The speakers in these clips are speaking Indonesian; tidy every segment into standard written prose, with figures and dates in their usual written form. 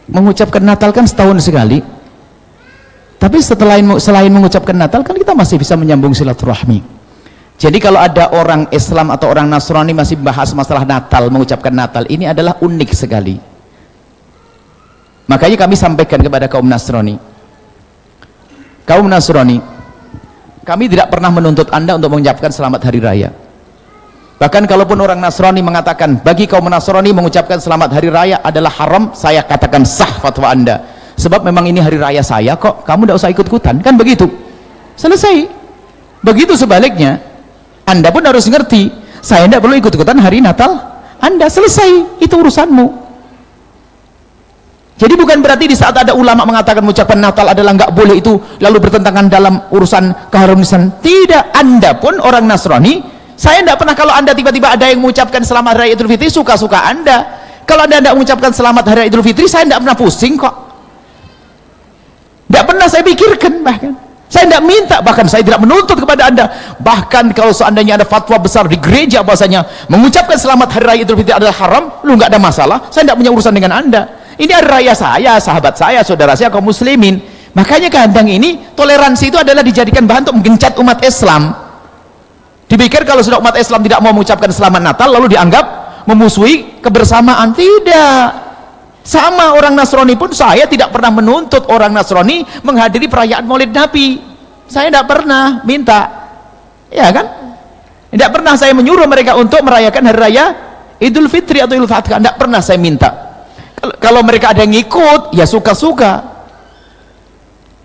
mengucapkan Natal kan setahun sekali, tapi selain mengucapkan Natal kan kita masih bisa menyambung silaturahmi. Jadi kalau ada orang Islam atau orang Nasrani masih bahas masalah Natal, mengucapkan Natal, ini adalah unik sekali. Makanya kami sampaikan kepada kaum Nasrani, kami tidak pernah menuntut Anda untuk mengucapkan selamat hari raya. Bahkan kalaupun orang Nasrani mengatakan bagi kaum Nasrani mengucapkan selamat hari raya adalah haram, saya katakan sah fatwa Anda, sebab memang ini hari raya saya kok, kamu tidak usah ikut-ikutan, kan begitu, selesai. Begitu sebaliknya, Anda pun harus ngerti, saya tidak perlu ikut-ikutan hari Natal Anda, selesai, itu urusanmu. Jadi bukan berarti di saat ada ulama mengatakan mengucapkan Natal adalah nggak boleh, itu lalu bertentangan dalam urusan keharmonisan. Tidak, Anda pun orang Nasrani, saya tidak pernah, kalau Anda tiba-tiba ada yang mengucapkan selamat hari Idul Fitri, suka-suka Anda. Kalau Anda tidak mengucapkan selamat hari Idul Fitri, saya tidak pernah pusing kok, tidak pernah saya pikirkan, bahkan saya tidak minta, bahkan saya tidak menuntut kepada Anda. Bahkan kalau seandainya ada fatwa besar di gereja bahwasanya mengucapkan selamat hari raya Idul Fitri adalah haram, lu nggak ada masalah, saya tidak punya urusan dengan Anda. Ini hari raya saya, sahabat saya, saudara saya, kaum muslimin. Makanya kadang ini toleransi itu adalah dijadikan bahan untuk menggencat umat Islam. Dipikir kalau sudah umat Islam tidak mau mengucapkan selamat Natal lalu dianggap memusuhi kebersamaan. Tidak. Sama orang Nasrani pun, saya tidak pernah menuntut orang Nasrani menghadiri perayaan Maulid Nabi. Saya tidak pernah minta, ya kan? Tidak pernah saya menyuruh mereka untuk merayakan hari raya Idul Fitri atau Idul Adha. Tidak pernah saya minta. Kalau mereka ada yang ngikut, ya suka-suka.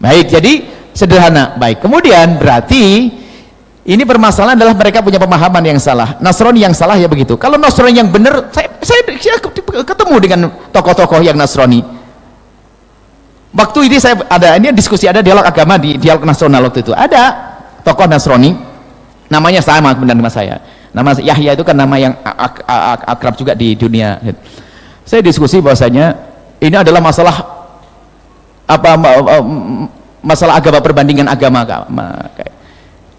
Baik, jadi sederhana. Baik, kemudian berarti ini permasalahan adalah mereka punya pemahaman yang salah. Nasrani yang salah ya begitu. Kalau Nasrani yang benar, saya ketemu dengan tokoh-tokoh yang Nasrani. Waktu ini saya ada, ini diskusi, ada dialog agama di dialog nasional waktu itu. Ada tokoh Nasrani, namanya sama benar nama saya. Nama Yahya itu kan nama yang akrab juga di dunia. Saya diskusi bahwasanya ini adalah masalah masalah agama, perbandingan agama.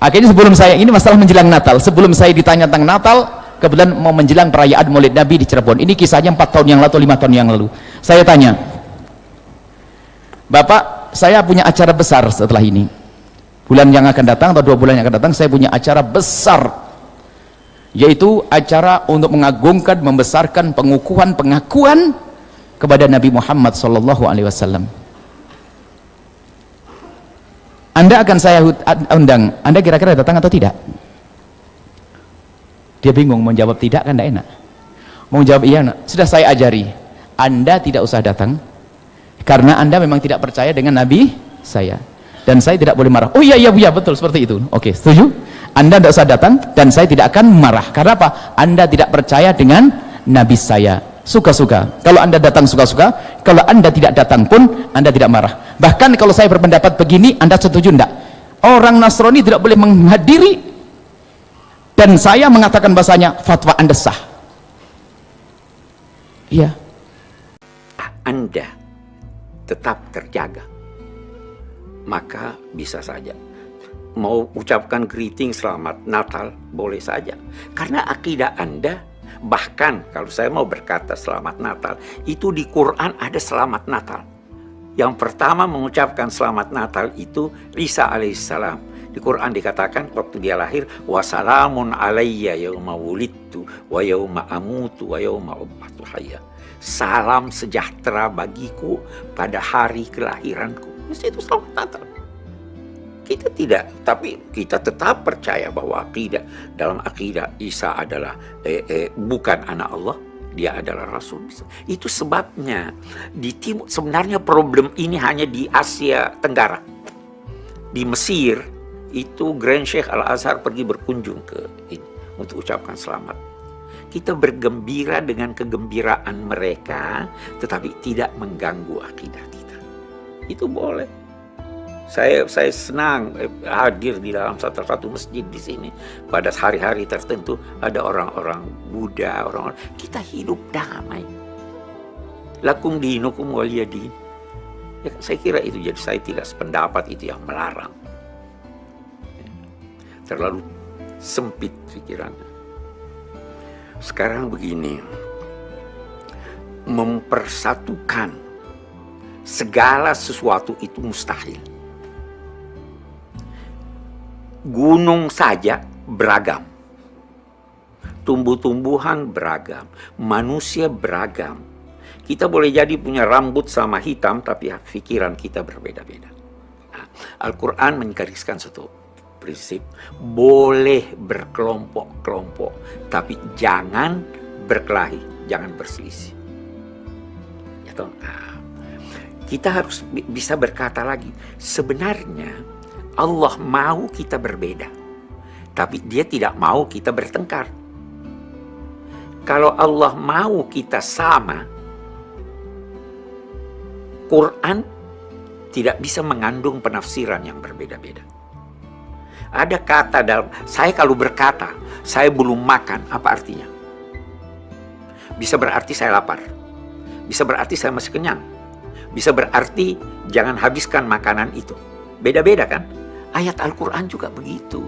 Akhirnya sebelum saya, ini masalah menjelang Natal, sebelum saya ditanya tentang Natal, kebetulan mau menjelang perayaan Maulid Nabi di Cirebon. Ini kisahnya 4 tahun yang lalu atau 5 tahun yang lalu. Saya tanya, Bapak, saya punya acara besar setelah ini, bulan yang akan datang atau 2 bulan yang akan datang, saya punya acara besar, yaitu acara untuk mengagungkan, membesarkan pengakuan kepada Nabi Muhammad SAW. Anda akan saya undang, Anda kira-kira datang atau tidak? Dia bingung, mau jawab tidak kan tidak enak, mau jawab iya. Sudah saya ajari, Anda tidak usah datang karena Anda memang tidak percaya dengan Nabi saya, dan saya tidak boleh marah. Oh iya betul seperti itu. Oke, setuju? Anda tidak usah datang dan saya tidak akan marah. Karena apa? Anda tidak percaya dengan Nabi saya. Suka-suka. Kalau Anda datang suka-suka, kalau Anda tidak datang pun Anda tidak marah. Bahkan kalau saya berpendapat begini, Anda setuju enggak? Orang Nasrani tidak boleh menghadiri, dan saya mengatakan bahasanya fatwa Anda sah. Iya. Anda tetap terjaga, maka bisa saja mau ucapkan greeting selamat Natal, boleh saja, karena akidah Anda. Bahkan kalau saya mau berkata selamat Natal, itu di Quran ada selamat Natal. Yang pertama mengucapkan selamat Natal itu Isa alaihissalam. Di Quran dikatakan waktu dia lahir, wassalamun alayya yauma wulidtu wa yauma amutu wa yauma ub'atsu hayya. Salam sejahtera bagiku pada hari kelahiranku. Itu selamat Natal. Kita tidak, tapi kita tetap percaya bahwa dalam akidah Isa adalah bukan anak Allah, dia adalah Rasul. Itu sebabnya di timur, sebenarnya problem ini hanya di Asia Tenggara. Di Mesir itu Grand Sheikh Al-Azhar pergi berkunjung ke ini untuk ucapkan selamat. Kita bergembira dengan kegembiraan mereka, tetapi tidak mengganggu akidah kita. Itu boleh. Saya senang hadir di dalam satu masjid di sini pada hari-hari tertentu, ada orang-orang Buddha, orang-orang, kita hidup damai. Lakum dinukum waliyadin. Ya, saya kira itu, jadi saya tidak sependapat itu yang melarang. Terlalu sempit pikirannya. Sekarang begini, mempersatukan segala sesuatu itu mustahil. Gunung saja beragam, tumbuh-tumbuhan beragam, manusia beragam. Kita boleh jadi punya rambut sama hitam, tapi pikiran kita berbeda-beda. Nah, Al-Quran menggariskan satu prinsip, boleh berkelompok-kelompok, tapi jangan berkelahi, jangan berselisih. Ya toh? Nah, kita harus bisa berkata lagi, sebenarnya Allah mau kita berbeda, tapi Dia tidak mau kita bertengkar. Kalau Allah mau kita sama, Quran tidak bisa mengandung penafsiran yang berbeda-beda. Ada kata dalam, saya kalau berkata, saya belum makan, apa artinya? Bisa berarti saya lapar. Bisa berarti saya masih kenyang. Bisa berarti jangan habiskan makanan itu. Beda-beda kan? Ayat Al-Quran juga begitu.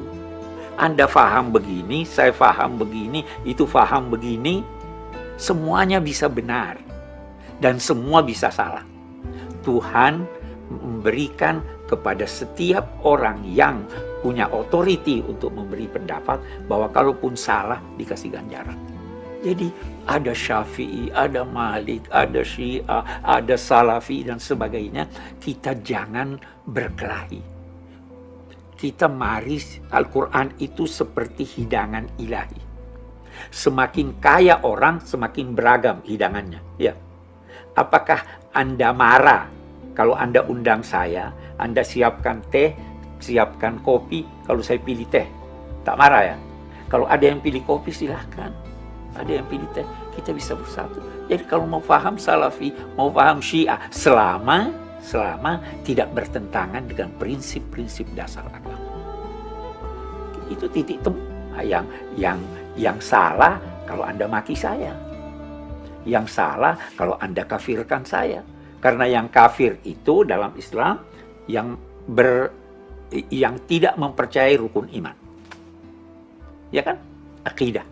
Anda faham begini, saya faham begini, itu faham begini. Semuanya bisa benar. Dan semua bisa salah. Tuhan memberikan kepada setiap orang yang punya otoriti untuk memberi pendapat bahwa kalaupun salah dikasih ganjaran. Jadi ada Syafi'i, ada Malik, ada Syiah, ada Salafi dan sebagainya. Kita jangan berkelahi. Kita mari, Al-Quran itu seperti hidangan ilahi. Semakin kaya orang, semakin beragam hidangannya. Ya. Apakah Anda marah kalau Anda undang saya, Anda siapkan teh, siapkan kopi, kalau saya pilih teh? Tak marah ya? Kalau ada yang pilih kopi silahkan. Ada yang pilih teh, kita bisa bersatu. Jadi kalau mau paham Salafi, mau paham Syiah, selama tidak bertentangan dengan prinsip-prinsip dasar agama. Itu titik temu. Yang salah kalau Anda maki saya. Yang salah kalau Anda kafirkan saya. Karena yang kafir itu dalam Islam yang tidak mempercayai rukun iman. Ya kan? Akidah.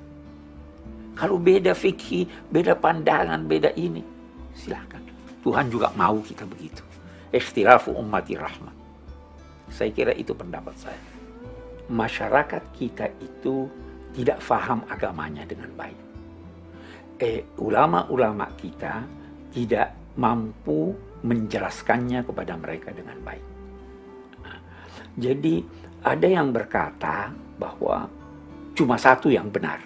Kalau beda fikih, beda pandangan, beda ini, silakan. Tuhan juga mau kita begitu. Ikhtilafu ummati rahmah. Saya kira itu pendapat saya. Masyarakat kita itu tidak faham agamanya dengan baik. Ulama-ulama kita tidak mampu menjelaskannya kepada mereka dengan baik. Nah, jadi ada yang berkata bahwa cuma satu yang benar.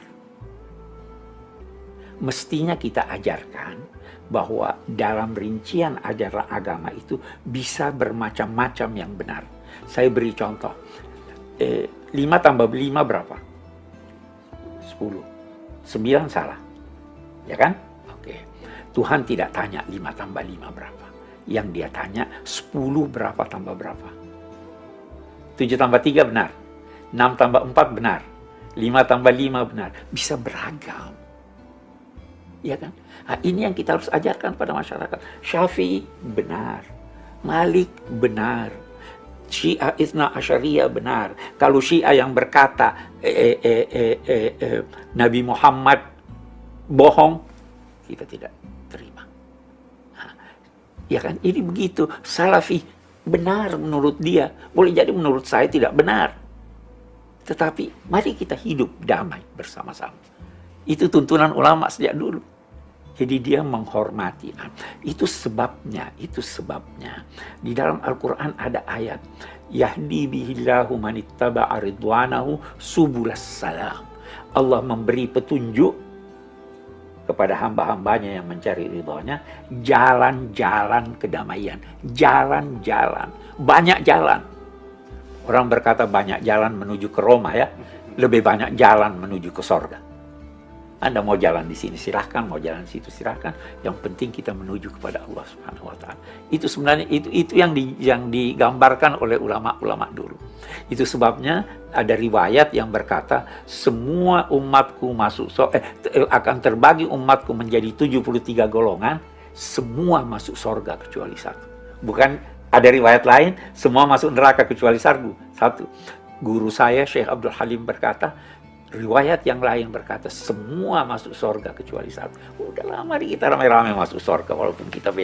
Mestinya kita ajarkan bahwa dalam rincian ajaran agama itu bisa bermacam-macam yang benar. Saya beri contoh. 5 tambah 5 berapa? 10. 9 salah. Ya kan? Oke. Tuhan tidak tanya 5 tambah 5 berapa. Yang dia tanya 10 berapa tambah berapa. 7 tambah 3 benar. 6 tambah 4 benar. 5 tambah 5 benar. Bisa beragam. Ya kan? Nah, ini yang kita harus ajarkan pada masyarakat. Syafi'i benar. Malik benar. Syiah Itsna Asyariyah benar. Kalau Syiah yang berkata Nabi Muhammad bohong, kita tidak terima. Nah, ya kan? Ini begitu. Salafi benar menurut dia. Boleh jadi menurut saya tidak benar. Tetapi mari kita hidup damai bersama-sama. Itu tuntunan ulama sejak dulu. Jadi dia menghormati. Itu sebabnya. Di dalam Al-Quran ada ayat. Yahdi bihillahu manittaba'a ridwanahu subulas salam. Allah memberi petunjuk kepada hamba-hambanya yang mencari ridhonya. Jalan-jalan kedamaian. Jalan-jalan. Banyak jalan. Orang berkata banyak jalan menuju ke Roma ya. Lebih banyak jalan menuju ke sorga. Anda mau jalan di sini silahkan, mau jalan di situ silahkan. Yang penting kita menuju kepada Allah Subhanahu Wa Taala. Itu sebenarnya itu yang digambarkan oleh ulama-ulama dulu. Itu sebabnya ada riwayat yang berkata semua umatku akan terbagi umatku menjadi 73 golongan, semua masuk sorga kecuali satu. Bukan ada riwayat lain semua masuk neraka kecuali satu. Guru saya Syekh Abdul Halim berkata, riwayat yang lain berkata semua masuk sorga kecuali satu. Udahlah, mari kita ramai-ramai masuk sorga walaupun kita beda.